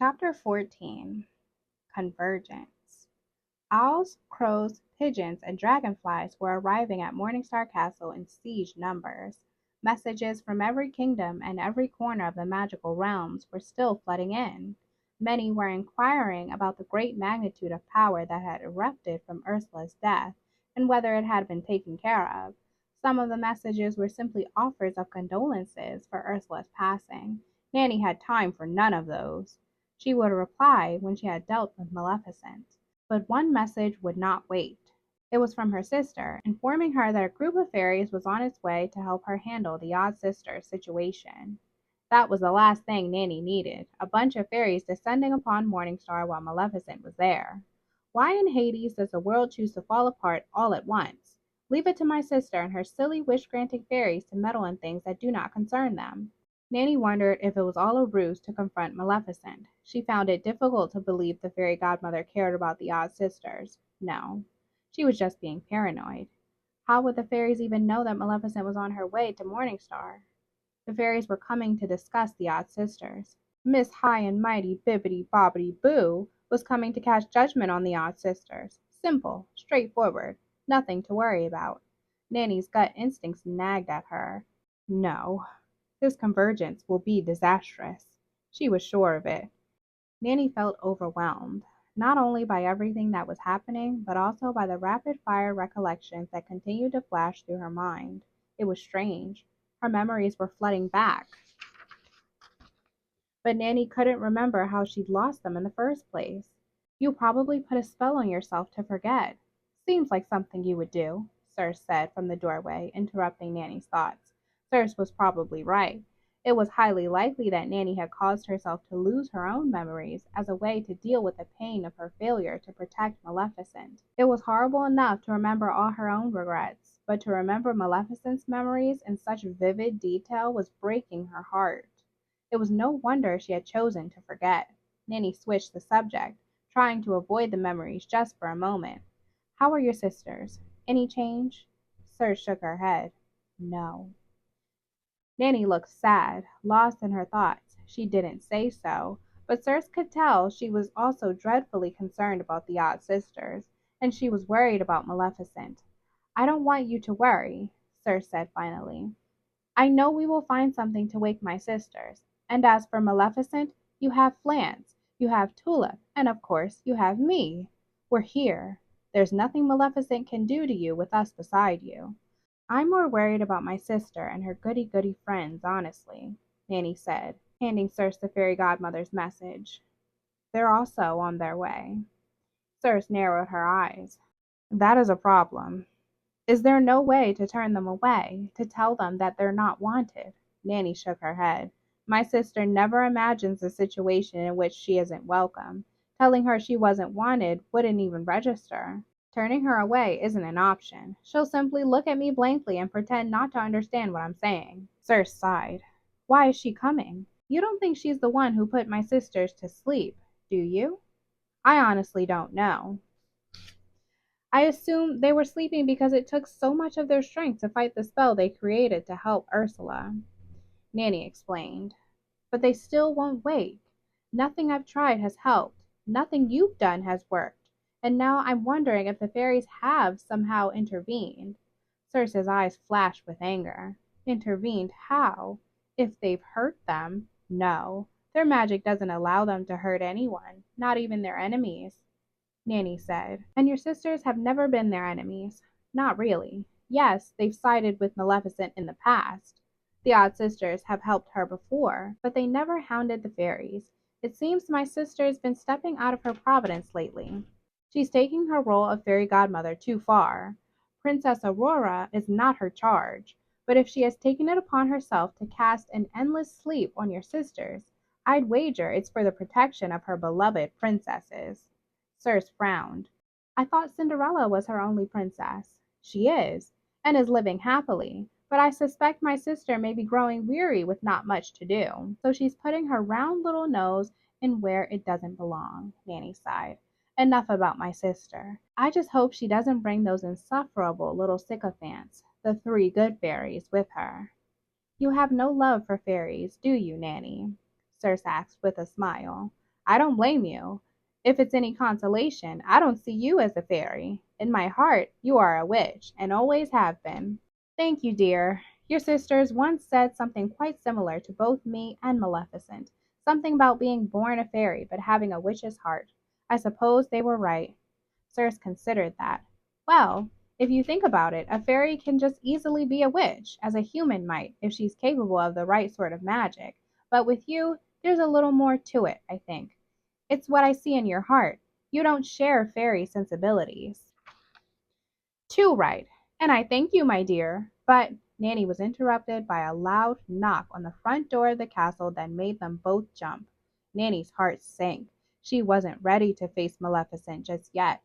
Chapter 14. Convergence. Owls, crows, pigeons, and dragonflies were arriving at Morningstar Castle in siege numbers. Messages from every kingdom and every corner of the magical realms were still flooding in. Many were inquiring about the great magnitude of power that had erupted from Ursula's death, and whether it had been taken care of. Some of the messages were simply offers of condolences for Ursula's passing. Nanny had time for none of those. She would reply when she had dealt with Maleficent. But one message would not wait. It was from her sister, informing her that a group of fairies was on its way to help her handle the odd sister's situation. That was the last thing Nanny needed, a bunch of fairies descending upon Morningstar while Maleficent was there. Why in Hades does the world choose to fall apart all at once? Leave it to my sister and her silly wish-granting fairies to meddle in things that do not concern them. Nanny wondered if it was all a ruse to confront Maleficent. She found it difficult to believe the fairy godmother cared about the odd sisters. No, she was just being paranoid. How would the fairies even know that Maleficent was on her way to Morningstar? The fairies were coming to discuss the odd sisters. Miss High and Mighty Bibbidi Bobbidi Boo was coming to cast judgment on the odd sisters. Simple, straightforward, nothing to worry about. Nanny's gut instincts nagged at her. No, this convergence will be disastrous. She was sure of it. Nanny felt overwhelmed, not only by everything that was happening, but also by the rapid-fire recollections that continued to flash through her mind. It was strange. Her memories were flooding back, but Nanny couldn't remember how she'd lost them in the first place. You probably put a spell on yourself to forget. Seems like something you would do, Circe said from the doorway, interrupting Nanny's thoughts. Circe was probably right. It was highly likely that Nanny had caused herself to lose her own memories as a way to deal with the pain of her failure to protect Maleficent. It was horrible enough to remember all her own regrets, but to remember Maleficent's memories in such vivid detail was breaking her heart. It was no wonder she had chosen to forget. Nanny switched the subject, trying to avoid the memories just for a moment. How are your sisters? Any change? Circe shook her head. No. Nanny looked sad, lost in her thoughts. She didn't say so, but Circe could tell she was also dreadfully concerned about the odd sisters, and she was worried about Maleficent. I don't want you to worry, Circe said finally. I know we will find something to wake my sisters. And as for Maleficent, you have Flans, you have Tulip, and of course you have me. We're here. There's nothing Maleficent can do to you with us beside you. I'm more worried about my sister and her goody-goody friends, honestly, Nanny said, handing Circe the fairy godmother's message. They're also on their way. Circe narrowed her eyes. That is a problem. Is there no way to turn them away, to tell them that they're not wanted? Nanny shook her head. My sister never imagines a situation in which she isn't welcome. Telling her she wasn't wanted wouldn't even register. Turning her away isn't an option. She'll simply look at me blankly and pretend not to understand what I'm saying. Circe sighed. Why is she coming? You don't think she's the one who put my sisters to sleep, do you? I honestly don't know. I assume they were sleeping because it took so much of their strength to fight the spell they created to help Ursula, Nanny explained. But they still won't wake. Nothing I've tried has helped. Nothing you've done has worked. And now I'm wondering if the fairies have somehow intervened. Circe's eyes flashed with anger. Intervened how? If they've hurt them? No. Their magic doesn't allow them to hurt anyone, not even their enemies. Nanny said, and your sisters have never been their enemies. Not really. Yes, they've sided with Maleficent in the past. The odd sisters have helped her before, but they never hounded the fairies. It seems my sister's been stepping out of her providence lately. She's taking her role of fairy godmother too far. Princess Aurora is not her charge, but if she has taken it upon herself to cast an endless sleep on your sisters, I'd wager it's for the protection of her beloved princesses. Circe frowned. I thought Cinderella was her only princess. She and is living happily, but I suspect my sister may be growing weary with not much to do, so she's putting her round little nose in where it doesn't belong, Nanny sighed. Enough about my sister. I just hope she doesn't bring those insufferable little sycophants, the three good fairies, with her. You have no love for fairies, do you, Nanny? Circe asked with a smile. I don't blame you. If it's any consolation, I don't see you as a fairy. In my heart, you are a witch, and always have been. Thank you, dear. Your sisters once said something quite similar to both me and Maleficent. Something about being born a fairy but having a witch's heart. I suppose they were right. Circe considered that. Well, if you think about it, a fairy can just easily be a witch, as a human might, if she's capable of the right sort of magic. But with you, there's a little more to it, I think. It's what I see in your heart. You don't share fairy sensibilities. Too right. And I thank you, my dear. But Nanny was interrupted by a loud knock on the front door of the castle that made them both jump. Nanny's heart sank. She wasn't ready to face Maleficent just yet.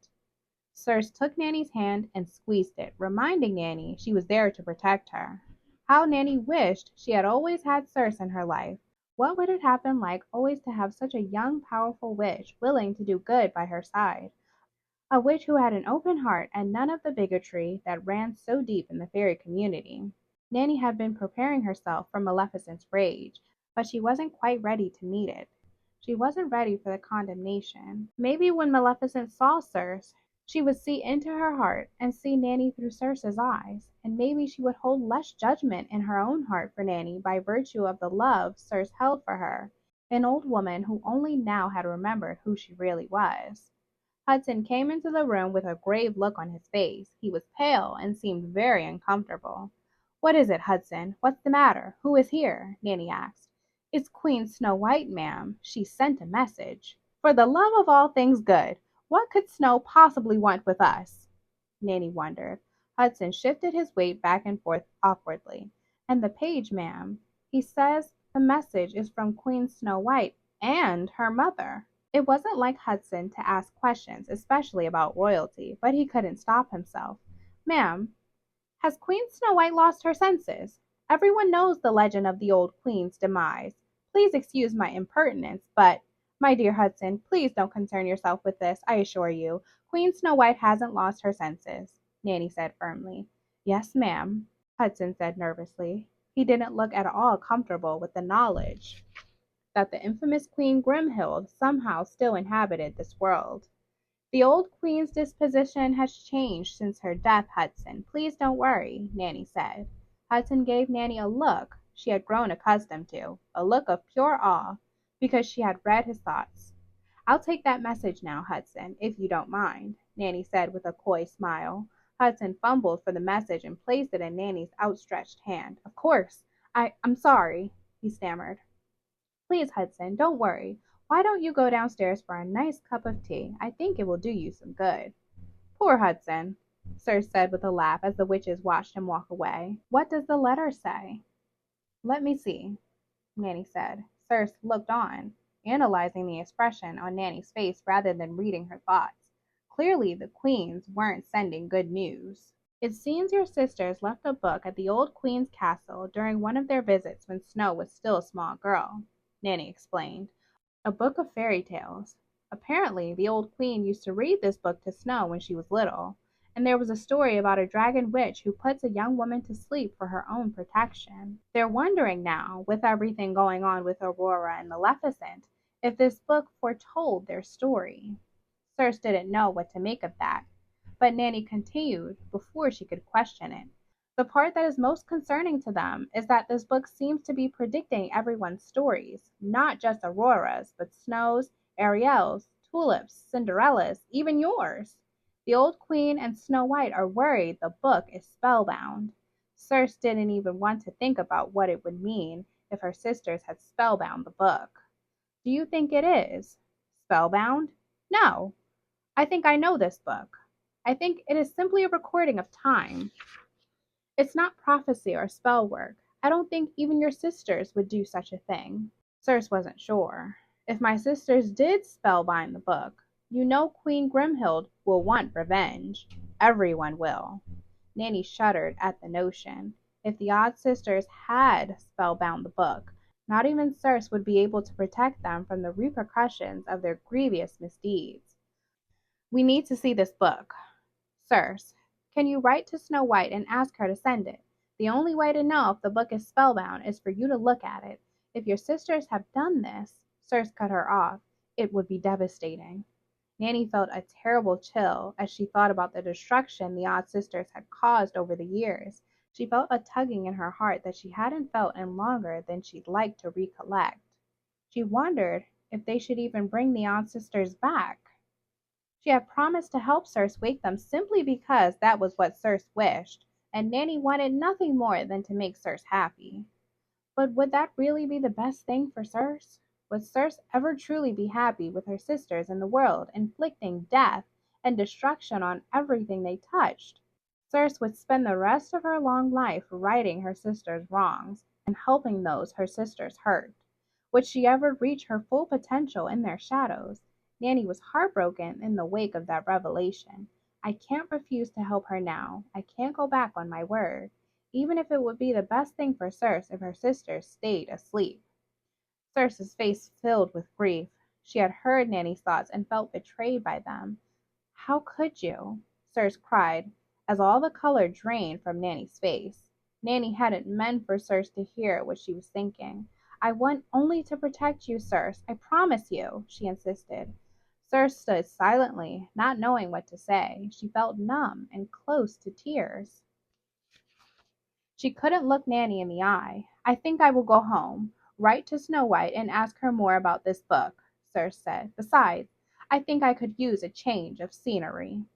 Circe took Nanny's hand and squeezed it, reminding Nanny she was there to protect her. How Nanny wished she had always had Circe in her life. What would it have been like always to have such a young, powerful witch willing to do good by her side? A witch who had an open heart and none of the bigotry that ran so deep in the fairy community. Nanny had been preparing herself for Maleficent's rage, but she wasn't quite ready to meet it. She wasn't ready for the condemnation. Maybe when Maleficent saw Circe, she would see into her heart and see Nanny through Circe's eyes, and maybe she would hold less judgment in her own heart for Nanny by virtue of the love Circe held for her, an old woman who only now had remembered who she really was. Hudson came into the room with a grave look on his face. He was pale and seemed very uncomfortable. "What is it, Hudson? What's the matter? Who is here?" Nanny asked. "It's Queen Snow White, ma'am. She sent a message." "For the love of all things good, what could Snow possibly want with us?" Nanny wondered. Hudson shifted his weight back and forth awkwardly. "And the page, ma'am. He says the message is from Queen Snow White and her mother." It wasn't like Hudson to ask questions, especially about royalty, but he couldn't stop himself. "Ma'am, has Queen Snow White lost her senses? Everyone knows the legend of the old queen's demise. Please excuse my impertinence, but, my dear Hudson, please don't concern yourself with this, I assure you. Queen Snow White hasn't lost her senses," Nanny said firmly. "Yes, ma'am," Hudson said nervously. He didn't look at all comfortable with the knowledge that the infamous Queen Grimhild somehow still inhabited this world. "The old queen's disposition has changed since her death, Hudson. Please don't worry," Nanny said. Hudson gave Nanny a look she had grown accustomed to, a look of pure awe, because she had read his thoughts. "I'll take that message now, Hudson, if you don't mind," Nanny said with a coy smile. Hudson fumbled for the message and placed it in Nanny's outstretched hand. "Of course. I'm sorry," he stammered. "Please, Hudson, don't worry. Why don't you go downstairs for a nice cup of tea? I think it will do you some good." "Poor Hudson," Circe said with a laugh as the witches watched him walk away. "What does the letter say?" "Let me see," Nanny said. Circe looked on, analyzing the expression on Nanny's face rather than reading her thoughts. Clearly the queens weren't sending good news. "It seems your sisters left a book at the old queen's castle during one of their visits when Snow was still a small girl," Nanny explained. "A book of fairy tales. Apparently the old queen used to read this book to Snow when she was little, and there was a story about a dragon witch who puts a young woman to sleep for her own protection. They're wondering now, with everything going on with Aurora and Maleficent, if this book foretold their story." Circe didn't know what to make of that, but Nanny continued before she could question it. "The part that is most concerning to them is that this book seems to be predicting everyone's stories, not just Aurora's, but Snow's, Ariel's, Tulip's, Cinderella's, even yours. The old queen and Snow White are worried the book is spellbound." Circe didn't even want to think about what it would mean if her sisters had spellbound the book. "Do you think it is spellbound?" "No. I think I know this book. I think it is simply a recording of time. It's not prophecy or spell work. I don't think even your sisters would do such a thing." Circe wasn't sure. "If my sisters did spellbind the book, you know Queen Grimhild will want revenge. Everyone will." Nanny shuddered at the notion. If the odd sisters had spellbound the book, not even Circe would be able to protect them from the repercussions of their grievous misdeeds. "We need to see this book. Circe, can you write to Snow White and ask her to send it? The only way to know if the book is spellbound is for you to look at it. If your sisters have done this," Circe cut her off. It would be devastating. Nanny felt a terrible chill as she thought about the destruction the odd sisters had caused over the years. She felt a tugging in her heart that she hadn't felt in longer than she'd like to recollect. She wondered if they should even bring the odd sisters back. She had promised to help Circe wake them simply because that was what Circe wished, and Nanny wanted nothing more than to make Circe happy. But would that really be the best thing for Circe? Would Circe ever truly be happy with her sisters in the world, inflicting death and destruction on everything they touched? Circe would spend the rest of her long life righting her sisters' wrongs and helping those her sisters hurt. Would she ever reach her full potential in their shadows? Nanny was heartbroken in the wake of that revelation. I can't refuse to help her now. I can't go back on my word, even if it would be the best thing for Circe if her sisters stayed asleep. Circe's face filled with grief. She had heard Nanny's thoughts and felt betrayed by them. How could you? Circe cried, as all the color drained from Nanny's face. Nanny hadn't meant for Circe to hear what she was thinking. I want only to protect you, Circe. I promise you, she insisted. Circe stood silently, not knowing what to say. She felt numb and close to tears. She couldn't look Nanny in the eye. I think I will go home, write to Snow White, and ask her more about this book, Circe said. Besides, I think I could use a change of scenery.